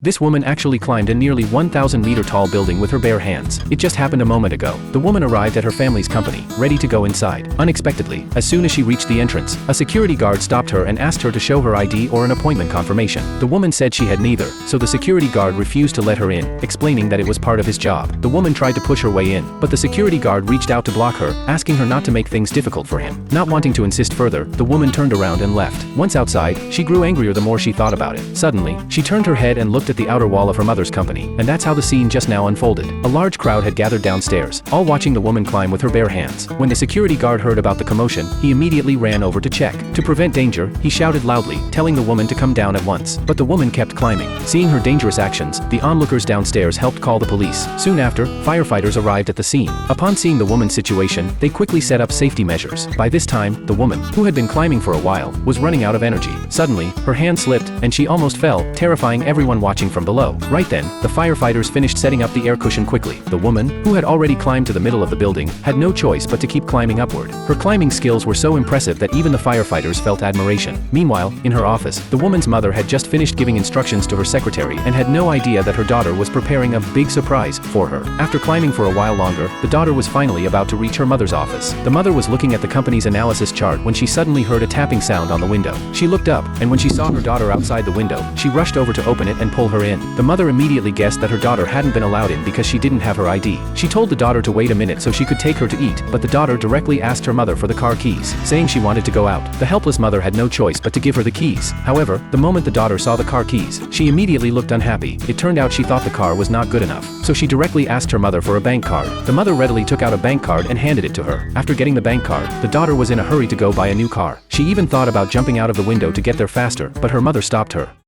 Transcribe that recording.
This woman actually climbed a nearly 1,000-meter tall building with her bare hands. It just happened a moment ago. The woman arrived at her family's company, ready to go inside. Unexpectedly, as soon as she reached the entrance, a security guard stopped her and asked her to show her ID or an appointment confirmation. The woman said she had neither, so the security guard refused to let her in, explaining that it was part of his job. The woman tried to push her way in, but the security guard reached out to block her, asking her not to make things difficult for him. Not wanting to insist further, the woman turned around and left. Once outside, she grew angrier the more she thought about it. Suddenly, she turned her head and looked at the outer wall of her mother's company, and that's how the scene just now unfolded. A large crowd had gathered downstairs, all watching the woman climb with her bare hands. When the security guard heard about the commotion, he immediately ran over to check. To prevent danger, he shouted loudly, telling the woman to come down at once. But the woman kept climbing. Seeing her dangerous actions, the onlookers downstairs helped call the police. Soon after, firefighters arrived at the scene. Upon seeing the woman's situation, they quickly set up safety measures. By this time, the woman, who had been climbing for a while, was running out of energy. Suddenly, her hand slipped, and she almost fell, terrifying everyone watching from below. Right then, the firefighters finished setting up the air cushion quickly. The woman, who had already climbed to the middle of the building, had no choice but to keep climbing upward. Her climbing skills were so impressive that even the firefighters felt admiration. Meanwhile, in her office, the woman's mother had just finished giving instructions to her secretary and had no idea that her daughter was preparing a big surprise for her. After climbing for a while longer, the daughter was finally about to reach her mother's office. The mother was looking at the company's analysis chart when she suddenly heard a tapping sound on the window. She looked up, and when she saw her daughter outside the window, she rushed over to open it and pull her in. The mother immediately guessed that her daughter hadn't been allowed in because she didn't have her ID. She told the daughter to wait a minute so she could take her to eat, but the daughter directly asked her mother for the car keys, saying she wanted to go out. The helpless mother had no choice but to give her the keys. However, the moment the daughter saw the car keys, she immediately looked unhappy. It turned out she thought the car was not good enough, so she directly asked her mother for a bank card. The mother readily took out a bank card and handed it to her. After getting the bank card, the daughter was in a hurry to go buy a new car. She even thought about jumping out of the window to get there faster, but her mother stopped her.